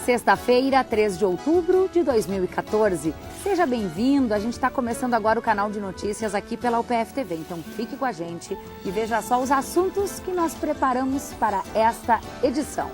Sexta-feira, 3 de outubro de 2014. Seja bem-vindo, a gente está começando agora o canal de notícias aqui pela UPF TV. Então fique com a gente e veja só os assuntos que nós preparamos para esta edição.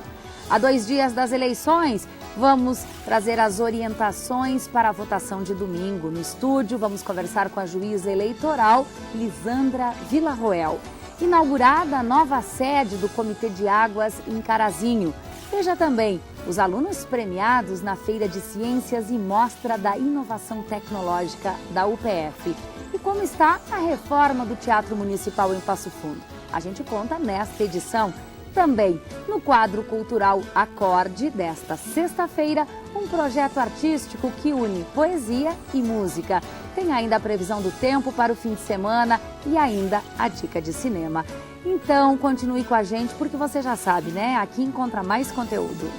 Há 2 dias das eleições, vamos trazer as orientações para a votação de domingo. No estúdio, vamos conversar com a juíza eleitoral Lisandra Villarroel. Inaugurada a nova sede do Comitê de Águas em Carazinho. Veja também os alunos premiados na Feira de Ciências e Mostra da Inovação Tecnológica da UPF. E como está a reforma do Teatro Municipal em Passo Fundo? A gente conta nesta edição. Também no quadro cultural Acorde desta sexta-feira, um projeto artístico que une poesia e música. Tem ainda a previsão do tempo para o fim de semana e ainda a dica de cinema. Então, continue com a gente porque você já sabe, né? Aqui encontra mais conteúdo.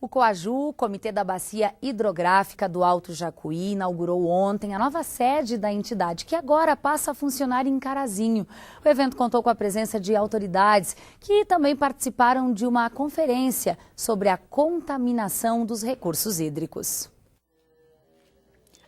O COAJU, Comitê da Bacia Hidrográfica do Alto Jacuí, inaugurou ontem a nova sede da entidade, que agora passa a funcionar em Carazinho. O evento contou com a presença de autoridades que também participaram de uma conferência sobre a contaminação dos recursos hídricos.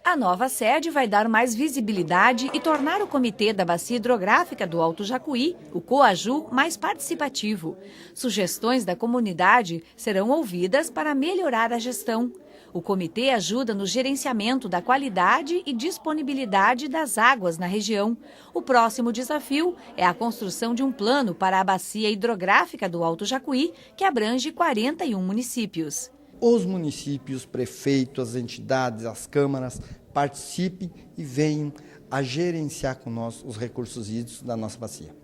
A nova sede vai dar mais visibilidade e tornar o Comitê da Bacia Hidrográfica do Alto Jacuí, o COAJU, mais participativo. Sugestões da comunidade serão ouvidas para melhorar a gestão. O comitê ajuda no gerenciamento da qualidade e disponibilidade das águas na região. O próximo desafio é a construção de um plano para a Bacia Hidrográfica do Alto Jacuí, que abrange 41 municípios. Os municípios, prefeitos, as entidades, as câmaras participem e venham a gerenciar com nós os recursos hídricos da nossa bacia.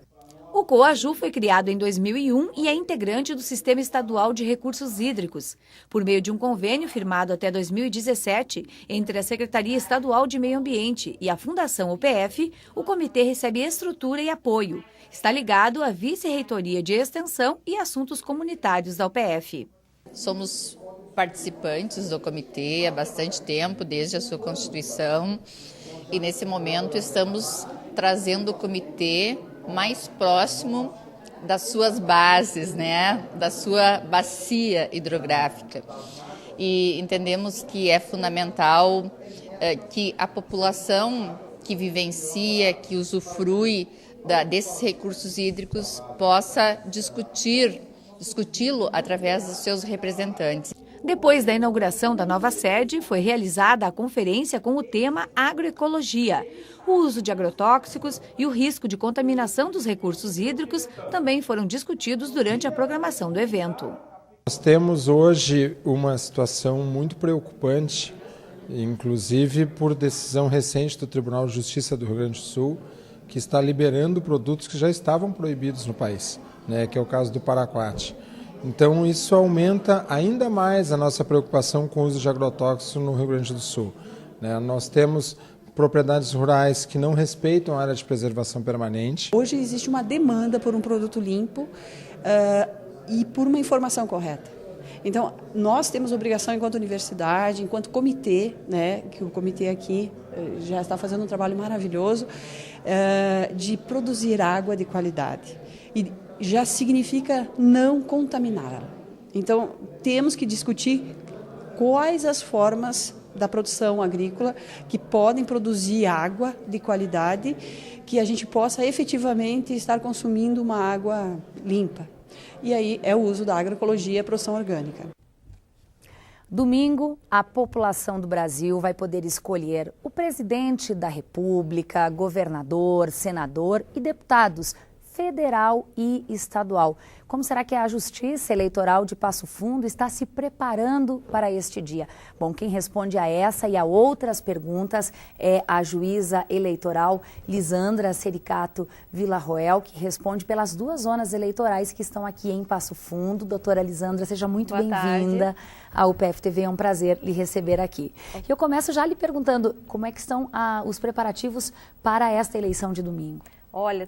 O COAJU foi criado em 2001 e é integrante do Sistema Estadual de Recursos Hídricos. Por meio de um convênio firmado até 2017 entre a Secretaria Estadual de Meio Ambiente e a Fundação UPF, o comitê recebe estrutura e apoio. Está ligado à Vice-Reitoria de Extensão e Assuntos Comunitários da UPF. Somos participantes do comitê há bastante tempo, desde a sua constituição, e nesse momento estamos trazendo o comitê mais próximo das suas bases, né? Da sua bacia hidrográfica. E entendemos que é fundamental que a população que vivencia, que usufrui desses recursos hídricos possa discuti-lo através dos seus representantes. Depois da inauguração da nova sede, foi realizada a conferência com o tema Agroecologia. O uso de agrotóxicos e o risco de contaminação dos recursos hídricos também foram discutidos durante a programação do evento. Nós temos hoje uma situação muito preocupante, inclusive por decisão recente do Tribunal de Justiça do Rio Grande do Sul, que está liberando produtos que já estavam proibidos no país, né, que é o caso do paraquat. Então, isso aumenta ainda mais a nossa preocupação com o uso de agrotóxicos no Rio Grande do Sul. Nós temos propriedades rurais que não respeitam a área de preservação permanente. Hoje existe uma demanda por um produto limpo e por uma informação correta. Então, nós temos obrigação enquanto universidade, enquanto comitê, né, que o comitê aqui já está fazendo um trabalho maravilhoso, de produzir água de qualidade. E já significa não contaminá-la. Então, temos que discutir quais as formas da produção agrícola que podem produzir água de qualidade, que a gente possa efetivamente estar consumindo uma água limpa. E aí é o uso da agroecologia e a produção orgânica. Domingo, a população do Brasil vai poder escolher o presidente da República, governador, senador e deputados federal e estadual. Como será que a Justiça Eleitoral de Passo Fundo está se preparando para este dia? Bom, quem responde a essa e a outras perguntas é a juíza eleitoral Lisandra Sericato Villarroel, que responde pelas 2 zonas eleitorais que estão aqui em Passo Fundo. Doutora Lisandra, seja muito bem-vinda ao UPF TV, é um prazer lhe receber aqui. Eu começo já lhe perguntando como é que estão os preparativos para esta eleição de domingo. Olha,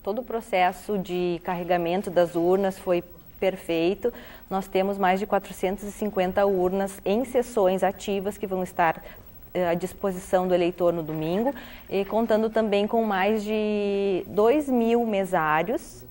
todo o processo de carregamento das urnas foi perfeito. Nós temos mais de 450 urnas em sessões ativas que vão estar à disposição do eleitor no domingo, e contando também com mais de 2.000 mesários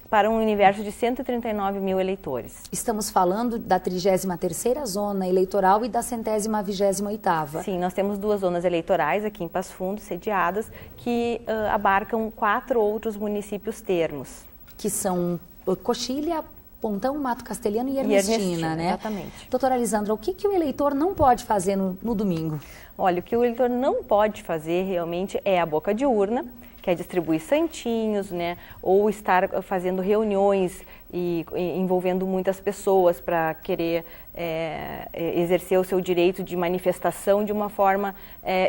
para um universo de 139 mil eleitores. Estamos falando da 33ª zona eleitoral e da 128ª. Sim, nós temos 2 zonas eleitorais aqui em Passo Fundo, sediadas, que abarcam 4 outros municípios termos. Que são Coxilha, Pontão, Mato Castelhano e Ernestina, né? Exatamente. Doutora Alisandra, o que o eleitor não pode fazer no domingo? Olha, o que o eleitor não pode fazer realmente é a boca de urna, que é distribuir santinhos, né? Ou estar fazendo reuniões e envolvendo muitas pessoas para querer exercer o seu direito de manifestação de uma forma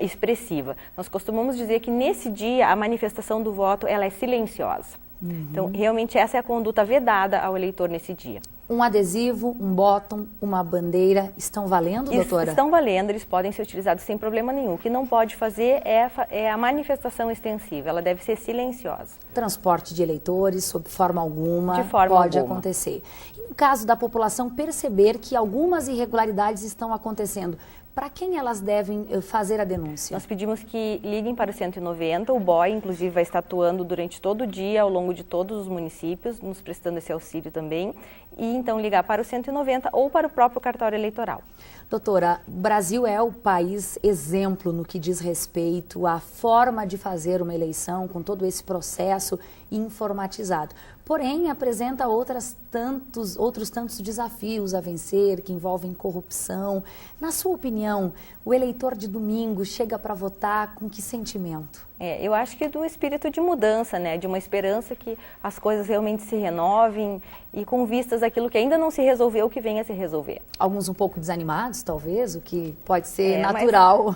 expressiva. Nós costumamos dizer que nesse dia a manifestação do voto ela é silenciosa. Então, realmente essa é a conduta vedada ao eleitor nesse dia. Um adesivo, um bottom, uma bandeira, estão valendo, doutora? Estão valendo, eles podem ser utilizados sem problema nenhum. O que não pode fazer é a manifestação extensiva, ela deve ser silenciosa. Transporte de eleitores, sob forma alguma, de forma pode alguma acontecer. E no caso da população perceber que algumas irregularidades estão acontecendo, para quem elas devem fazer a denúncia? Nós pedimos que liguem para o 190, o BOI, inclusive, vai estar atuando durante todo o dia, ao longo de todos os municípios, nos prestando esse auxílio também, e então ligar para o 190 ou para o próprio cartório eleitoral. Doutora, o Brasil é o país exemplo no que diz respeito à forma de fazer uma eleição, com todo esse processo informatizado. Porém, apresenta outros tantos desafios a vencer, que envolvem corrupção. Na sua opinião, o eleitor de domingo chega para votar com que sentimento? Eu acho que do espírito de mudança, né? De uma esperança que as coisas realmente se renovem e com vistas àquilo que ainda não se resolveu, que venha a se resolver. Alguns um pouco desanimados, talvez, o que pode ser natural.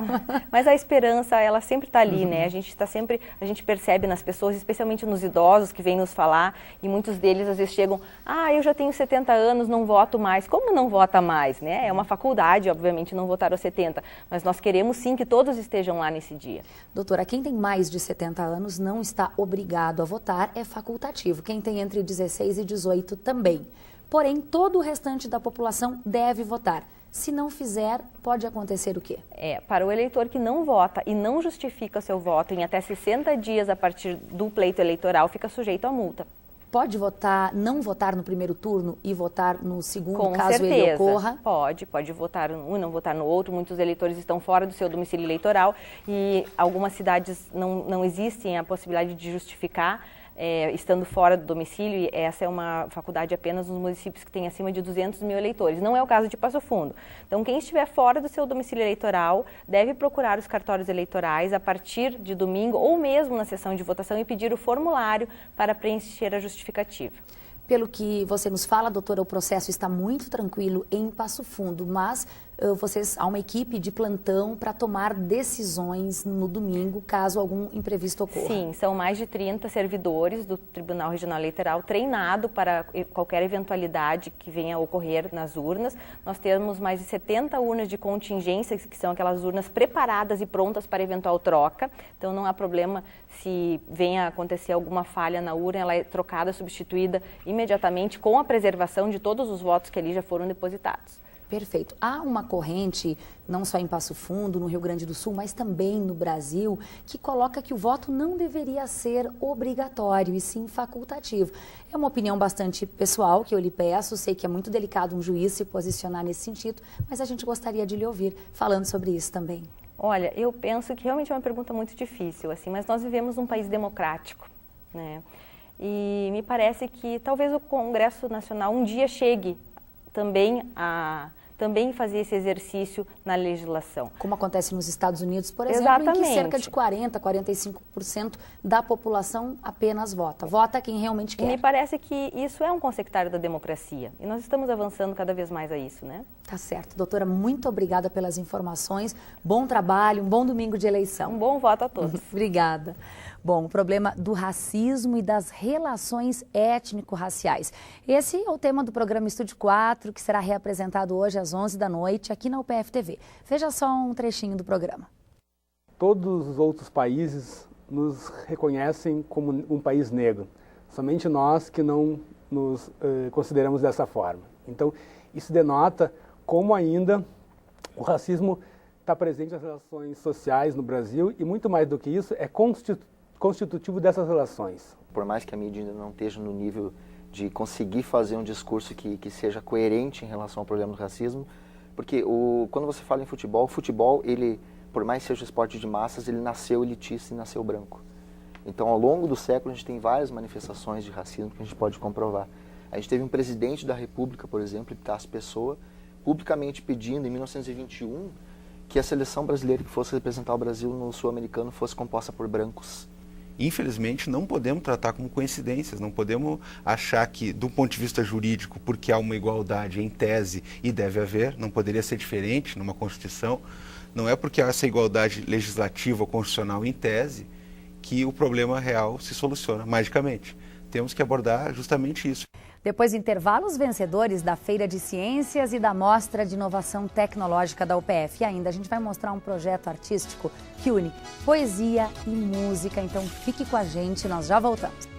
Mas a esperança, ela sempre está ali, né? A gente percebe nas pessoas, especialmente nos idosos que vêm nos falar, e muitos deles às vezes chegam, eu já tenho 70 anos, não voto mais. Como não vota mais, né? É uma faculdade, obviamente, não votar aos 70, mas nós queremos sim que todos estejam lá nesse dia. Doutora, quem tem mais de 70 anos não está obrigado a votar, é facultativo. Quem tem entre 16 e 18 também. Porém, todo o restante da população deve votar. Se não fizer, pode acontecer o quê? Para o eleitor que não vota e não justifica seu voto em até 60 dias a partir do pleito eleitoral, fica sujeito a multa. Pode não votar no primeiro turno e votar no segundo, Com caso certeza. Ele ocorra? Pode votar um e não votar no outro. Muitos eleitores estão fora do seu domicílio eleitoral e algumas cidades não existem a possibilidade de justificar estando fora do domicílio, e essa é uma faculdade apenas nos municípios que têm acima de 200 mil eleitores. Não é o caso de Passo Fundo. Então, quem estiver fora do seu domicílio eleitoral deve procurar os cartórios eleitorais a partir de domingo ou mesmo na sessão de votação e pedir o formulário para preencher a justificativa. Pelo que você nos fala, doutora, o processo está muito tranquilo em Passo Fundo, mas há uma equipe de plantão para tomar decisões no domingo, caso algum imprevisto ocorra. Sim, são mais de 30 servidores do Tribunal Regional Eleitoral treinados para qualquer eventualidade que venha a ocorrer nas urnas. Nós temos mais de 70 urnas de contingência, que são aquelas urnas preparadas e prontas para eventual troca. Então não há problema se venha a acontecer alguma falha na urna, ela é trocada, substituída imediatamente com a preservação de todos os votos que ali já foram depositados. Perfeito. Há uma corrente, não só em Passo Fundo, no Rio Grande do Sul, mas também no Brasil, que coloca que o voto não deveria ser obrigatório e sim facultativo. É uma opinião bastante pessoal que eu lhe peço, sei que é muito delicado um juiz se posicionar nesse sentido, mas a gente gostaria de lhe ouvir falando sobre isso também. Olha, eu penso que realmente é uma pergunta muito difícil, mas nós vivemos num país democrático, né? E me parece que talvez o Congresso Nacional um dia chegue também fazer esse exercício na legislação. Como acontece nos Estados Unidos, por exemplo, Exatamente. Em que cerca de 40%, 45% da população apenas vota. Vota quem realmente quer. E me parece que isso é um consectário da democracia. E nós estamos avançando cada vez mais a isso, né? Tá certo. Doutora, muito obrigada pelas informações. Bom trabalho, um bom domingo de eleição. Um bom voto a todos. Obrigada. Bom, o problema do racismo e das relações étnico-raciais. Esse é o tema do programa Estúdio 4, que será reapresentado hoje às 11 da noite aqui na UPF TV. Veja só um trechinho do programa. Todos os outros países nos reconhecem como um país negro. Somente nós que não nos consideramos dessa forma. Então, isso denota como ainda o racismo está presente nas relações sociais no Brasil e, muito mais do que isso, é constitutivo dessas relações. Por mais que a mídia ainda não esteja no nível de conseguir fazer um discurso que seja coerente em relação ao problema do racismo, porque quando você fala em futebol, o futebol, ele, por mais que seja um esporte de massas, ele nasceu elitista e nasceu branco. Então, ao longo do século, a gente tem várias manifestações de racismo que a gente pode comprovar. A gente teve um presidente da República, por exemplo, Epitácio Pessoa, publicamente pedindo, em 1921, que a seleção brasileira que fosse representar o Brasil no Sul-Americano fosse composta por brancos. Infelizmente, não podemos tratar como coincidências, não podemos achar que, do ponto de vista jurídico, porque há uma igualdade em tese e deve haver, não poderia ser diferente numa Constituição, não é porque há essa igualdade legislativa ou constitucional em tese que o problema real se soluciona magicamente. Temos que abordar justamente isso. Depois do intervalo, os vencedores da Feira de Ciências e da Mostra de Inovação Tecnológica da UPF. E ainda a gente vai mostrar um projeto artístico que une poesia e música. Então fique com a gente, nós já voltamos.